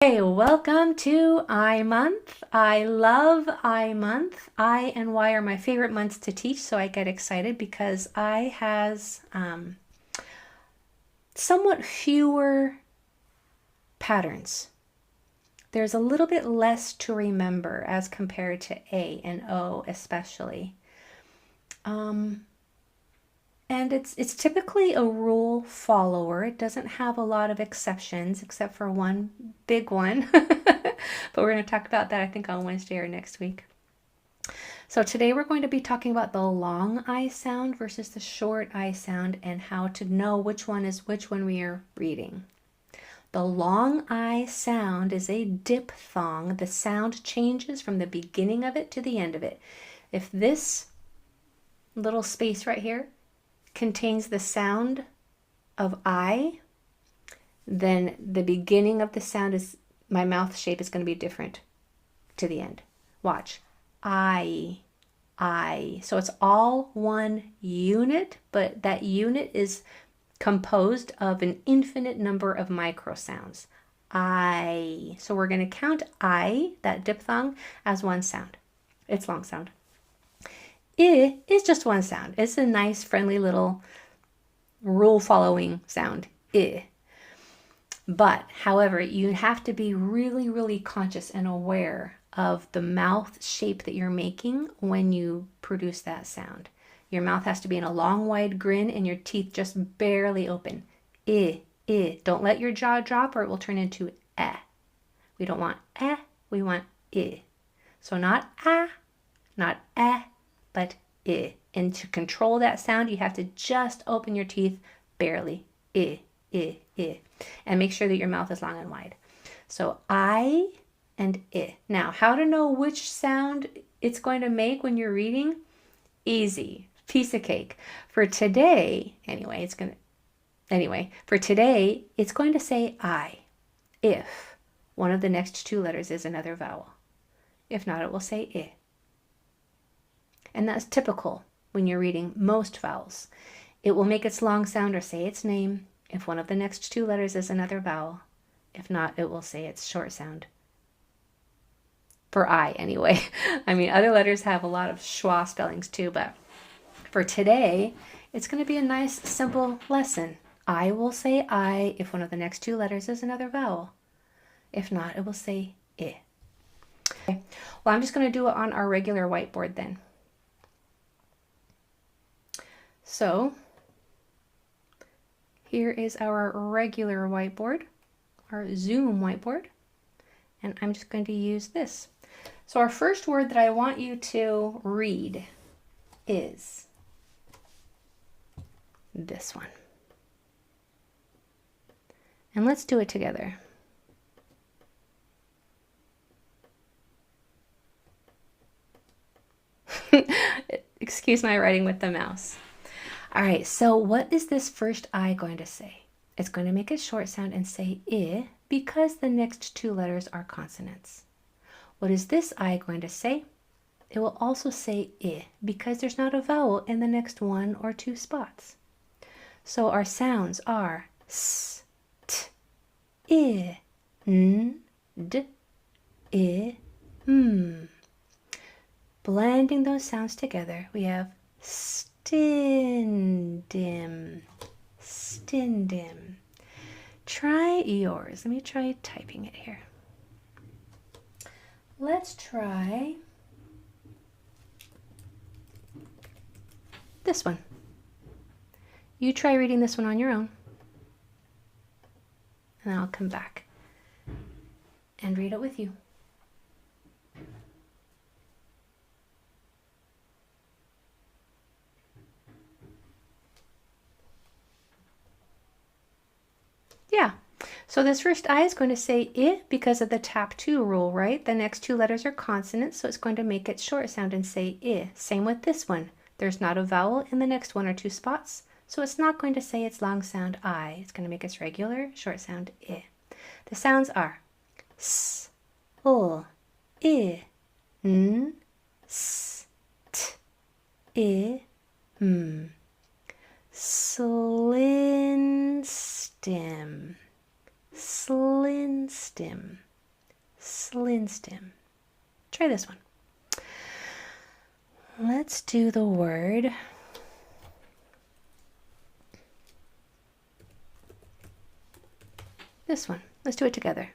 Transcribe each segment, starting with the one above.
Hey, welcome to I month. I love I month. I and Y are my favorite months to teach, so I get excited because I has somewhat fewer patterns. There's a little bit less to remember as compared to A and O especially. And it's typically a rule follower. It doesn't have a lot of exceptions except for one big one. But we're going to talk about that I think on Wednesday or next week. So today we're going to be talking about the long I sound versus the short I sound and how to know which one is which when we are reading. The long I sound is a diphthong. The sound changes from the beginning of it to the end of it. If this little space right here contains the sound of I, then the beginning of the sound is, my mouth shape is going to be different to the end. Watch. I. So it's all one unit, but that unit is composed of an infinite number of microsounds. I. So we're going to count I, that diphthong, as one sound. It's long sound. I is just one sound. It's a nice, friendly little rule-following sound. I. But, however, you have to be really, really conscious and aware of the mouth shape that you're making when you produce that sound. Your mouth has to be in a long, wide grin and your teeth just barely open. I. Don't let your jaw drop or it will turn into eh. We don't want eh, we want I. So not ah, not eh, but I. And to control that sound, you have to just open your teeth barely. I. And make sure that your mouth is long and wide. So I and I. Now, how to know which sound it's going to make when you're reading? Easy. Piece of cake. For today, for today, it's going to say I if one of the next two letters is another vowel. If not, it will say I. And that's typical when you're reading most vowels. It will make its long sound or say its name if one of the next two letters is another vowel. If not, it will say its short sound. For I, anyway. I mean, other letters have a lot of schwa spellings too, but for today, it's going to be a nice, simple lesson. I will say I if one of the next two letters is another vowel. If not, it will say I. Okay. Well, I'm just going to do it on our regular whiteboard then. So here is our regular whiteboard, our Zoom whiteboard, and I'm just going to use this. So our first word that I want you to read is this one. And let's do it together. Excuse my writing with the mouse. All right, so what is this first I going to say? It's going to make a short sound and say I because the next two letters are consonants. What is this I going to say? It will also say I because there's not a vowel in the next one or two spots. So our sounds are S, T, I, N, D, I, M. Blending those sounds together, we have stindim, stindim. Try yours. Let me try typing it here. Let's try this one. You try reading this one on your own, and I'll come back and read it with you. Yeah, so this first I is going to say I because of the tap 2 rule, right? The next two letters are consonants, so it's going to make its short sound and say I. Same with this one. There's not a vowel in the next one or two spots, so it's not going to say its long sound I. It's going to make its regular short sound I. The sounds are S, L, I, N, S, T, I, M. Slin stem, slin stem. slim. Try this one. Let's do the word this one. Let's do it together.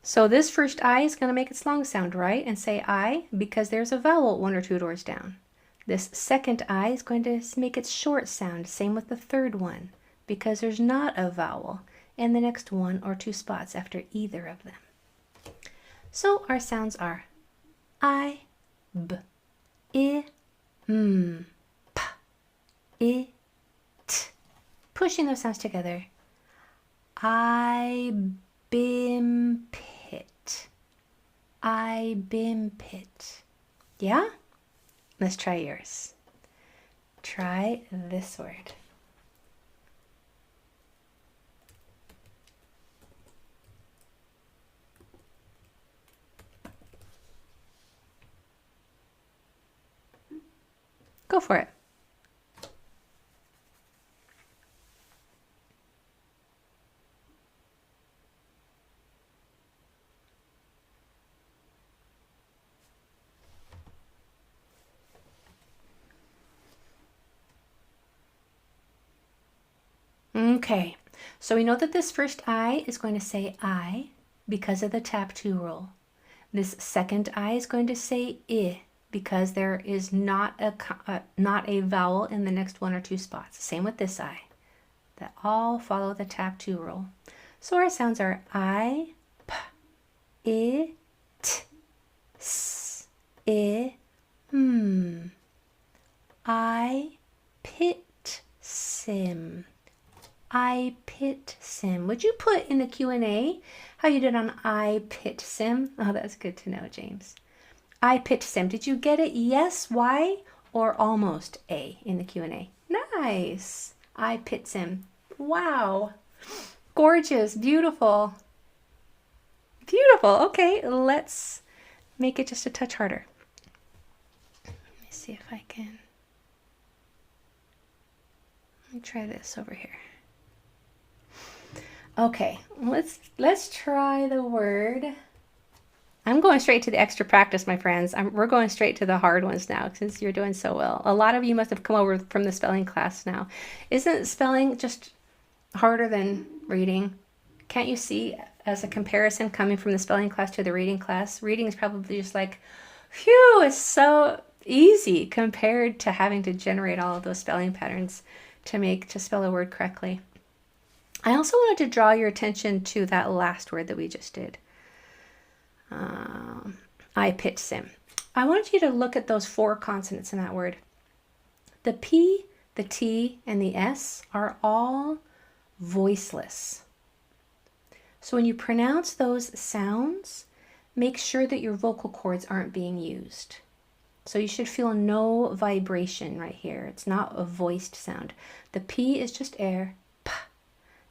So this first I is going to make its long sound, right? And say I because there's a vowel 1 or 2 doors down. This second I is going to make its short sound. Same with the third one because there's not a vowel in the next 1 or 2 spots after either of them. So our sounds are I, B, I, M, P, I, T. Pushing those sounds together. I, bim, pit. I, bim, pit. Yeah? Let's try yours. Try this word. Go for it. Okay, so we know that this first I is going to say I because of the tap 2 rule. This second I is going to say I because there is not a vowel in the next 1 or 2 spots. Same with this I. That all follow the tap 2 rule. So our sounds are I, P, I, T, S, I, M. I, pit, sim. I pit sim. Would you put in the Q&A how you did on I pit sim? Oh, that's good to know, James. I pit sim. Did you get it? Yes, Y, or almost A in the Q&A? Nice. I pit sim. Wow. Gorgeous. Beautiful. Beautiful. Okay, let's make it just a touch harder. Let me see if I can. Let me try this over here. Okay, let's try the word. I'm going straight to the extra practice, my friends. We're going straight to the hard ones now since you're doing so well. A lot of you must have come over from the spelling class now. Isn't spelling just harder than reading? Can't you see as a comparison coming from the spelling class to the reading class? Reading is probably just like, phew, it's so easy compared to having to generate all of those spelling patterns to spell a word correctly. I also wanted to draw your attention to that last word that we just did. I pit sim. I want you to look at those 4 consonants in that word. The P, the T, and the S are all voiceless. So when you pronounce those sounds, make sure that your vocal cords aren't being used. So you should feel no vibration right here. It's not a voiced sound. The P is just air. P.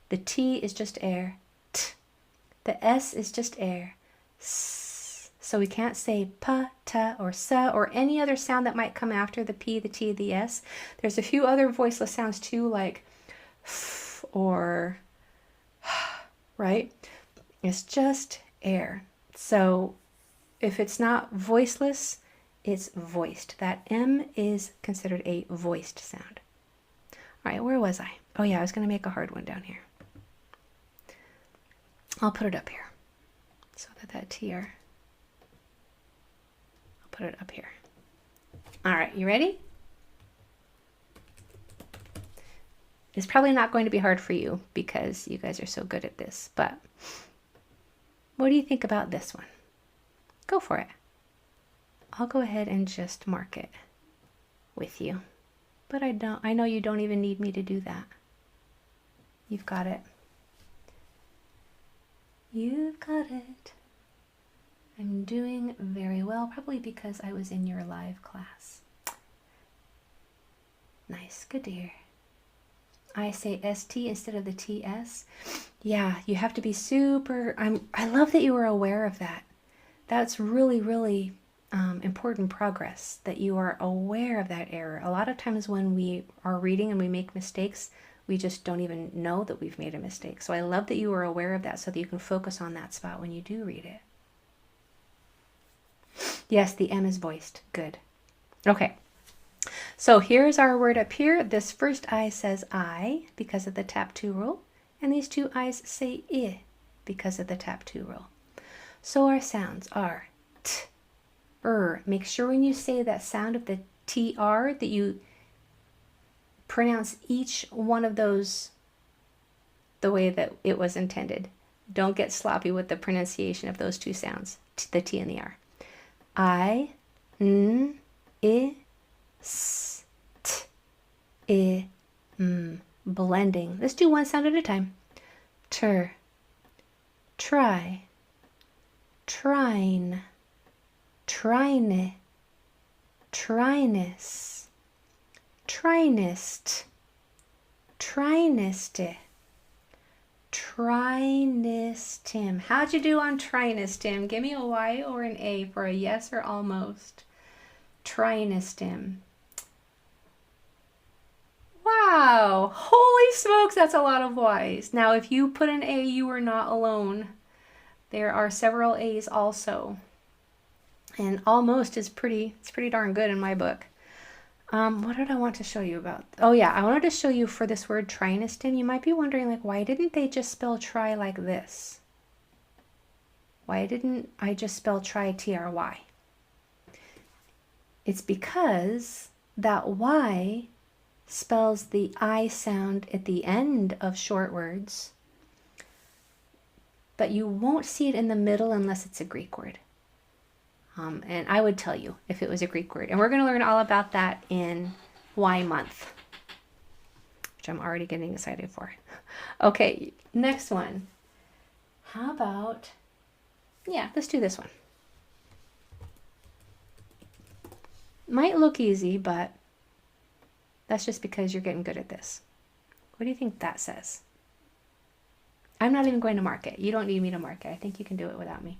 The T is just air. T. The S is just air. S. So we can't say P, T, or S, or any other sound that might come after the P, the T, the S. There's a few other voiceless sounds too, like F or right? It's just air. So if it's not voiceless, it's voiced. That M is considered a voiced sound. All right, where was I? Oh yeah, I was going to make a hard one down here. I'll put it up here so that TR, I'll put it up here. All right, you ready? It's probably not going to be hard for you because you guys are so good at this, but what do you think about this one? Go for it. I'll go ahead and just mark it with you, but I know you don't even need me to do that. You've got it. You've got it. I'm doing very well, probably because I was in your live class. Nice, good to hear. I say ST instead of the TS. Yeah, you have to be super, I love that you were aware of that. That's really, really important progress, that you are aware of that error. A lot of times when we are reading and we make mistakes, We just don't even know that we've made a mistake. So I love that you are aware of that so that you can focus on that spot when you do read it. Yes, the M is voiced. Good. Okay. So here's our word up here. This first I says I because of the tap 2 rule. And these two I's say I because of the tap 2 rule. So our sounds are T, Make sure when you say that sound of the TR that you pronounce each one of those the way that it was intended. Don't get sloppy with the pronunciation of those two sounds, the T and the R. I, N, I, S, T, I, M. Blending. Let's do one sound at a time. Try, trine, trine, trinus, trinist, triniste, trinistim. How'd you do on trinistim? Give me a Y or an A for a yes or almost. Trinistim. Wow, holy smokes, that's a lot of Y's. Now, if you put an A, you are not alone. There are several A's also. And almost is it's pretty darn good in my book. What did I want to show you about? Oh yeah, I wanted to show you for this word trinistim. You might be wondering, like, why didn't they just spell try like this? Why didn't I just spell try T-R-Y? It's because that Y spells the I sound at the end of short words, but you won't see it in the middle unless it's a Greek word. And I would tell you if it was a Greek word. And we're going to learn all about that in Y month, which I'm already getting excited for. Okay, next one. How about, let's do this one. Might look easy, but that's just because you're getting good at this. What do you think that says? I'm not even going to mark it. You don't need me to mark it. I think you can do it without me.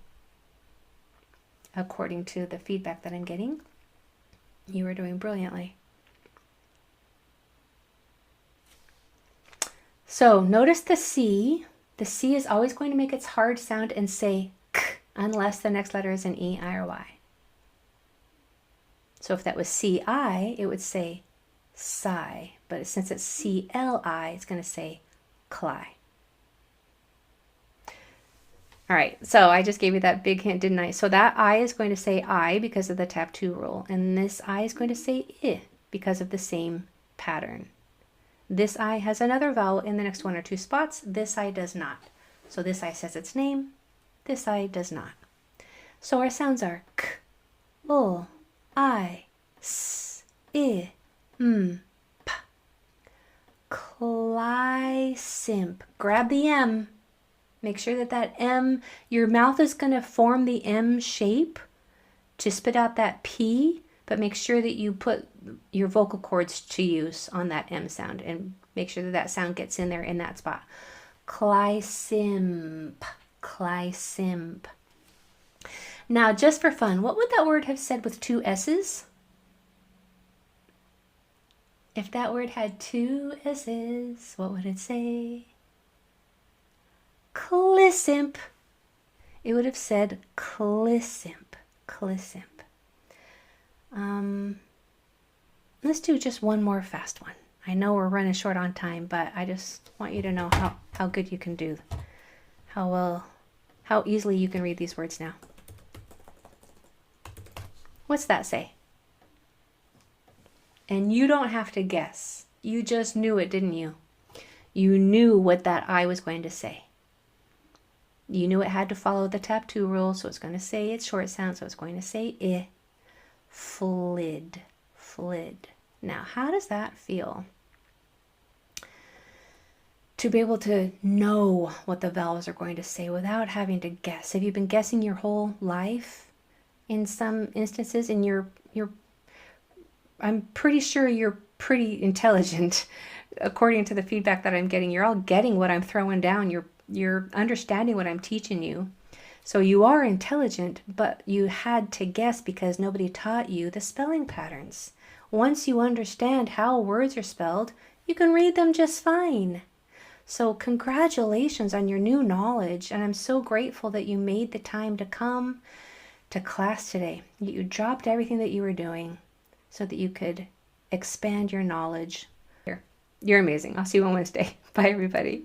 According to the feedback that I'm getting, you are doing brilliantly. So notice the C. The C is always going to make its hard sound and say K unless the next letter is an E, I, or Y. So if that was C-I, it would say sigh. But since it's C-L-I, it's going to say cly. All right, so I just gave you that big hint, didn't I? So that I is going to say I because of the tap 2 rule. And this I is going to say I because of the same pattern. This I has another vowel in the next one or two spots. This I does not. So this I says its name. This I does not. So our sounds are K, L, I, S, I, M, P. Clysimp. Grab the M. Make sure that that M, your mouth is going to form the M shape to spit out that P, but make sure that you put your vocal cords to use on that M sound and make sure that that sound gets in there in that spot. Clysimp, clysimp. Now, just for fun, what would that word have said with two S's? If that word had two S's, what would it say? Clissimp. It would have said clissimp, clissimp. Let's do just one more fast one. I know we're running short on time, but I just want you to know how good you can do, how easily you can read these words now. What's that say? And you don't have to guess. You just knew it, didn't you? You knew what that I was going to say. You knew it had to follow the tap 2 rule, so it's going to say its short sound, so it's going to say I. Flid, flid. Now, how does that feel? To be able to know what the vowels are going to say without having to guess. Have you been guessing your whole life in some instances? And I'm pretty sure you're pretty intelligent. According to the feedback that I'm getting, you're all getting what I'm throwing down. You're understanding what I'm teaching you. So you are intelligent, but you had to guess because nobody taught you the spelling patterns. Once you understand how words are spelled, You can read them just fine. So congratulations on your new knowledge, and I'm so grateful that you made the time to come to class today. You dropped everything that you were doing so that you could expand your knowledge. You're amazing. I'll see you on Wednesday. Bye, everybody.